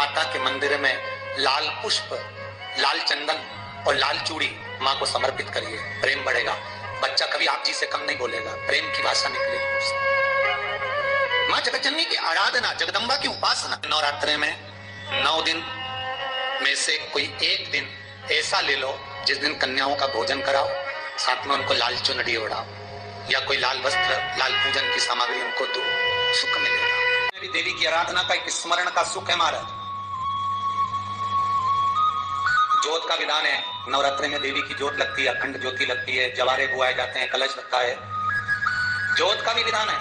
माता के मंदिर में लाल पुष्प, लाल चंदन और लाल चूड़ी माँ को समर्पित करिए, प्रेम बढ़ेगा। बच्चा कभी आप जी से कम नहीं बोलेगा, प्रेम की भाषा निकलेगी। माँ जगतजननी की आराधना, जगदम्बा की उपासना। नवरात्रि में 9 दिन में से कोई एक दिन ऐसा ले लो जिस दिन कन्याओं का भोजन कराओ, साथ में उनको लाल चुनरी ओढ़ाओ या कोई लाल वस्त्र, लाल पूजन की सामग्री उनको दो, सुख मिलेगा। देवी की आराधना का एक स्मरण का सुख है महाराज। ज्योत का विधान है, नवरात्रि में देवी की ज्योत लगती है, अखंड ज्योति लगती है, जवारे बुआए जाते हैं, कलश लगता है। ज्योत का भी विधान है,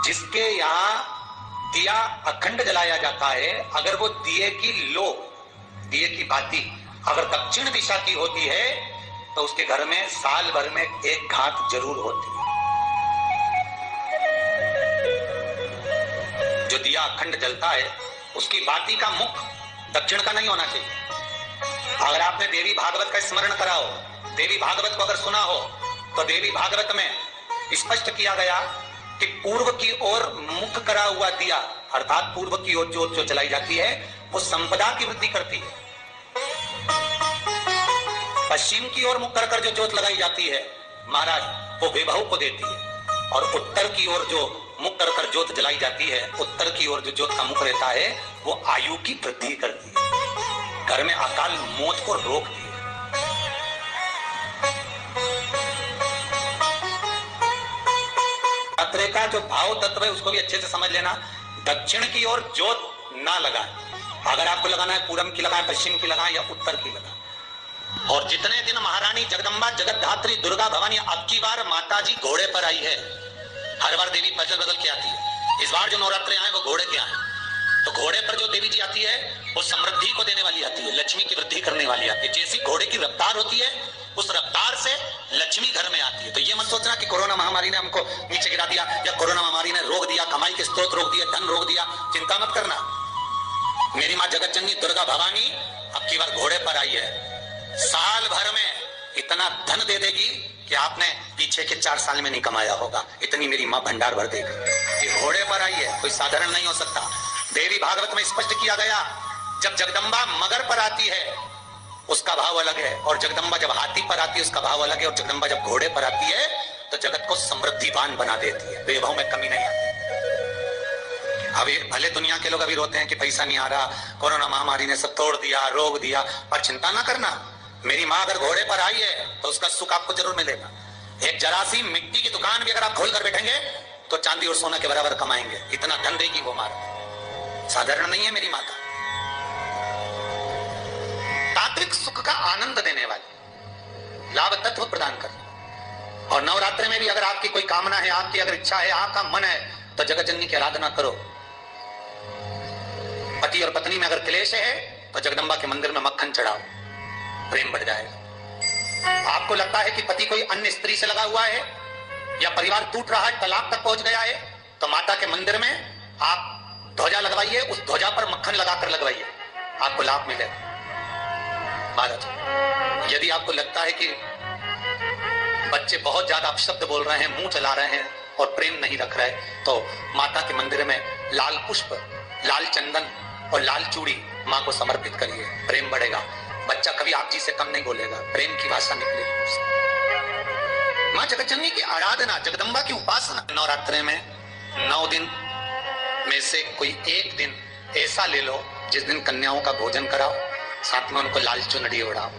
जिसके यहाँ दिया अखंड जलाया जाता है, अगर वो दिए की लो, दिए की बाती अगर दक्षिण दिशा की होती है तो उसके घर में साल भर में एक घात जरूर होती है। जो दिया अखंड जलता है उसकी बाती का मुख दक्षिण का नहीं होना चाहिए। अगर आपने देवी भागवत का स्मरण करा हो, देवी भागवत को अगर सुना हो, तो देवी भागवत में स्पष्ट किया गया कि पूर्व की ओर मुख करा हुआ दिया, अर्थात पूर्व की ओर ज्योत जो जलाई जाती है वो संपदा की वृद्धि करती है। पश्चिम की ओर मुख कर जो ज्योत लगाई जाती है महाराज, वो वैभव को देती है। और उत्तर की ओर जो मुख कर ज्योत जलाई जाती है, उत्तर की ओर जो ज्योत का मुख रहता है वो आयु की वृद्धि करती है, घर में अकाल मौत को रोकती है। नवरात्रि का जो भाव तत्व है उसको भी अच्छे से समझ लेना। दक्षिण की ओर ज्योत ना लगाएं, अगर आपको लगाना है पूरब की लगाएं, पश्चिम की लगाएं या उत्तर की लगाएं। और जितने दिन महारानी जगदम्बा जगतधात्री दुर्गा भवानी, अब की बार माता जी घोड़े पर आई है। हर बार देवी बदल बदल के आती है, इस बार जो नवरात्रि आए वो घोड़े के आए। तो घोड़े पर जो देवी जी आती है वो समृद्धि को देने वाली आती है, लक्ष्मी की वृद्धि करने वाली आती है। जैसी घोड़े की रफ्तार होती है उस रफ्तार से लक्ष्मी घर में आती है। तो ये मत सोचना कि कोरोना महामारी ने हमको नीचे गिरा दिया या कोरोना महामारी ने रोक दिया, कमाई के स्रोत रोक दिया, धन रोक दिया, चिंता मत करना। मेरी माँ जगतजननी दुर्गा भवानी अब की बार घोड़े पर आई है, साल भर में इतना धन दे देगी कि आपने पीछे के 4 साल में नहीं कमाया होगा, इतनी मेरी माँ भंडार भर देगी। ये घोड़े पर आई है, कोई साधारण नहीं हो सकता। देवी भागवत में स्पष्ट किया गया, जब जगदम्बा मगर पर आती है उसका भाव अलग है, और जगदम्बा जब हाथी पर आती है उसका भाव अलग है, और जगदम्बा जब घोड़े पर आती है तो जगत को समृद्धिवान बना देती है, वैभव में कमी नहीं आती। अभी भले दुनिया के लोग अभी रोते हैं कि पैसा नहीं आ रहा, कोरोना महामारी ने सब तोड़ दिया, रोक दिया, पर चिंता ना करना, मेरी माँ अगर घोड़े पर आई है तो उसका सुख आपको जरूर मिलेगा। एक जरा सी मिट्टी की दुकान भी अगर आप खोल कर बैठेंगे तो चांदी और सोना के बराबर कमाएंगे, इतना धन देगी वो माता, साधारण नहीं है मेरी माता। तात्विक सुख का आनंद देने वाली, लाभ तत्व प्रदान करने। और नवरात्रि में भी अगर आपकी कोई कामना है, आपकी अगर इच्छा है, आपका मन है, तो जगतजननी की आराधना करो। पति और पत्नी में अगर क्लेश है तो जगदम्बा के मंदिर में मक्खन चढ़ाओ, प्रेम बढ़ जाएगा। आपको लगता है कि पति कोई अन्य स्त्री से लगा हुआ है या परिवार टूट रहा है, तलाक तक पहुंच गया है, तो माता के मंदिर में आप ध्वजा लगवाइए, उस ध्वजा पर मक्खन लगाकर लगवाइए, आपको लाभ मिलेगा। महाराज यदि आपको लगता है कि बच्चे बहुत ज्यादा अपशब्द बोल रहे हैं, मुंह चला रहे हैं और प्रेम नहीं रख रहे, तो माता के मंदिर में लाल पुष्प, लाल चंदन और लाल चूड़ी माँ को समर्पित करिए, प्रेम बढ़ेगा। बच्चा कभी आप जी से कम नहीं बोलेगा, प्रेम की भाषा निकलेगी। माँ जगतजननी की आराधना, जगदम्बा की उपासना। नवरात्रि में 9 दिन में से कोई एक दिन ऐसा ले लो जिस दिन कन्याओं का भोजन कराओ, साथ में उनको लाल चुनरी ओढ़ाओ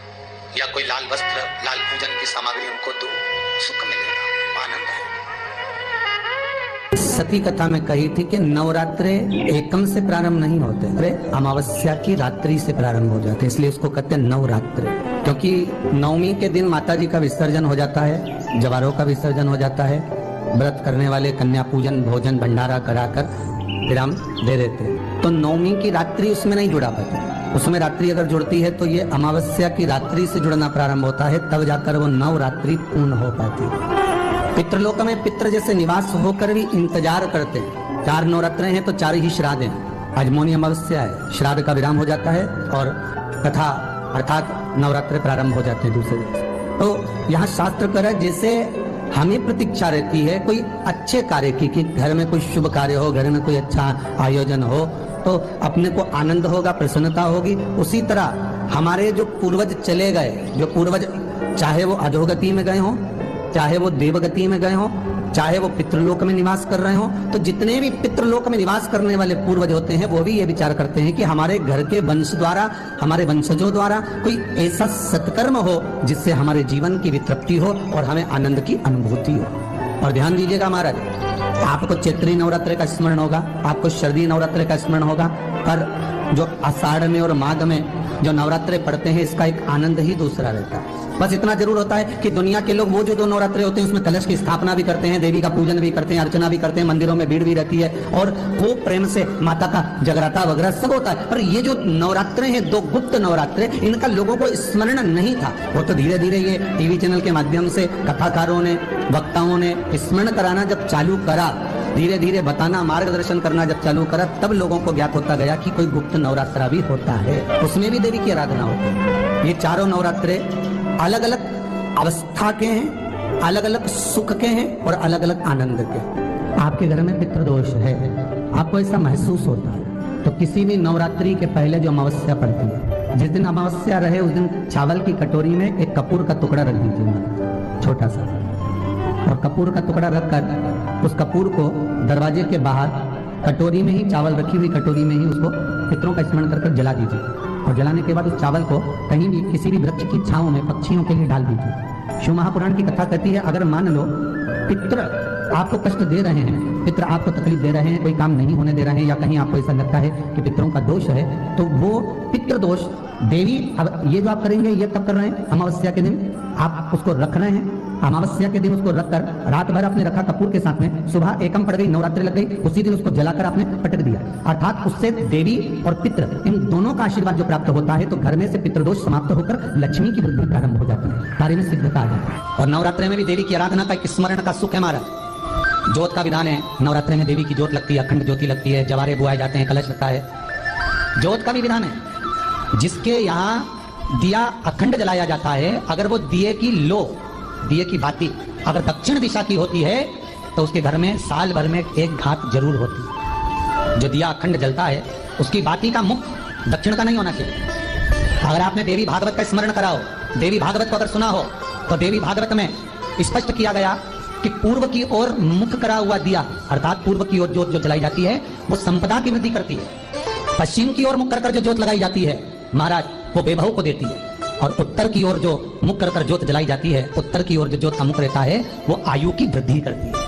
या कोई लाल वस्त्र, लाल पूजन की सामग्री उनको दो, सुख मिलेगा, आनंद है। सती कथा में कही थी कि नवरात्रे एकम से प्रारंभ नहीं होते, अरे अमावस्या की रात्रि से प्रारंभ हो जाते, इसलिए उसको कहते हैं नवरात्रे। क्योंकि नवमी के दिन माता जी का विसर्जन हो जाता है, जवारों का विसर्जन हो जाता है, व्रत करने वाले कन्या पूजन, भोजन भंडारा कराकर विराम दे देते। तो नवमी की रात्रि उसमें नहीं जुड़ा पाती, उसमें रात्रि अगर जुड़ती है तो ये अमावस्या की रात्रि से जुड़ना प्रारंभ होता है, तब जाकर वो नवरात्रि पूर्ण हो पाती है। पितृलोक में पितृ जैसे निवास होकर भी इंतजार करते हैं। 4 नवरात्रे हैं तो 4 ही श्राद्ध हैं। आज मौनी अमावस्या है, श्राद्ध का विराम हो जाता है और कथा अर्थात नवरात्रे प्रारंभ हो जाते हैं दूसरे दिन। तो यहाँ शास्त्र कह रहा है जैसे हमें प्रतीक्षा रहती है कोई अच्छे कार्य की, कि घर में कोई शुभ कार्य हो, घर में कोई अच्छा आयोजन हो, तो अपने को आनंद होगा, प्रसन्नता होगी। उसी तरह हमारे जो पूर्वज चले गए, जो पूर्वज चाहे वो अधोगति में गए हों, चाहे वो देवगति में गए हों, चाहे वो पितृलोक में निवास कर रहे हो, तो जितने भी पितृलोक में निवास करने वाले पूर्वज होते हैं वो भी ये विचार करते हैं कि हमारे घर के वंश द्वारा, हमारे वंशजों द्वारा कोई ऐसा सत्कर्म हो जिससे हमारे जीवन की वितृप्ति हो और हमें आनंद की अनुभूति हो। और ध्यान दीजिएगा महाराज, आपको चैत्री नवरात्र का स्मरण होगा, आपको शरदीय नवरात्र का स्मरण होगा, पर जो आषाढ़ में और माघ में जो नवरात्रे पढ़ते हैं इसका एक आनंद ही दूसरा रहता है। बस इतना जरूर होता है कि दुनिया के लोग वो जो 2 नवरात्रे होते हैं उसमें कलश की स्थापना भी करते हैं, देवी का पूजन भी करते हैं, अर्चना भी करते हैं, मंदिरों में भीड़ भी रहती है और खूब प्रेम से माता का जगराता वगैरह सब होता है। पर ये जो नवरात्रे हैं, 2 गुप्त नवरात्रे, इनका लोगों को स्मरण नहीं था। वो तो धीरे धीरे ये टीवी चैनल के माध्यम से कथाकारों ने, वक्ताओं ने स्मरण कराना जब चालू करा, धीरे धीरे बताना, मार्गदर्शन करना जब चालू करा, तब लोगों को ज्ञात होता गया कि कोई गुप्त नवरात्रा भी होता है, उसमें भी देवी की आराधना होती है। ये चारों नवरात्रे अलग अलग अवस्था के हैं, अलग अलग सुख के हैं और अलग अलग आनंद के। आपके घर में पितृदोष है, आपको ऐसा महसूस होता है, तो किसी भी नवरात्रि के पहले जो अमावस्या पड़ती है, जिस दिन अमावस्या रहे उस दिन चावल की कटोरी में एक कपूर का टुकड़ा रख दीजिए, छोटा सा, और कपूर का टुकड़ा रखकर उस कपूर को दरवाजे के बाहर कटोरी में ही, चावल रखी हुई कटोरी में ही उसको पितरों का स्मरण कर जला दीजिए। और जलाने के बाद उस चावल को कहीं भी किसी भी वृक्ष की छांव में पक्षियों के लिए डाल दीजिए। शिव महापुराण की कथा कहती है, अगर मान लो पितृ आपको कष्ट दे रहे हैं, पितृ आपको तकलीफ दे रहे हैं, कोई काम नहीं होने दे रहे हैं, या कहीं आपको ऐसा लगता है कि पितरों का दोष है, तो वो पितृ दोष देवी, अब ये जो आप करेंगे ये कब कर रहे हैं? अमावस्या के दिन आप उसको रख रहे हैं, अमावस्या के दिन उसको रखकर रात भर आपने रखा कपूर के साथ में, सुबह एकम पड़ गई, नवरात्रि लग गई, उसी दिन उसको जलाकर आपने पटक दिया, अर्थात उससे देवी और पितृ इन दोनों का आशीर्वाद जो प्राप्त होता है, तो घर में से पितृदोष समाप्त होकर लक्ष्मी की वृद्धि प्रारंभ हो जाती है, कार्य में सिद्धता आ जाती है। और नवरात्रि में भी देवी की आराधना का एक स्मरण का सुख है हमारा। ज्योत का विधान है, नवरात्रि में देवी की ज्योत लगती है, अखंड ज्योति लगती है, जवारे बुआए जाते हैं, कलश लगता है। ज्योत का भी विधान है, जिसके यहाँ दिया अखंड जलाया जाता है, अगर वो दिए की लो, दिए की बाती अगर दक्षिण दिशा की होती है तो उसके घर में साल भर में एक घात जरूर होती है। जो दिया अखंड जलता है उसकी बाती का मुख दक्षिण का नहीं होना चाहिए। अगर आपने देवी भागवत का स्मरण करा हो, देवी भागवत को अगर सुना हो, तो देवी भागवत में स्पष्ट किया गया कि पूर्व की ओर मुख करा हुआ दिया, अर्थात पूर्व की ओर ज्योत जो जलाई जाती है वो संपदा की वृद्धि करती है। पश्चिम की ओर मुख कर जो ज्योत लगाई जाती है महाराज, वो बेभव को देती है। और उत्तर की ओर जो मुख कर ज्योत जलाई जाती है, उत्तर की ओर जो ज्योत का मुख रहता है वो आयु की वृद्धि करती है।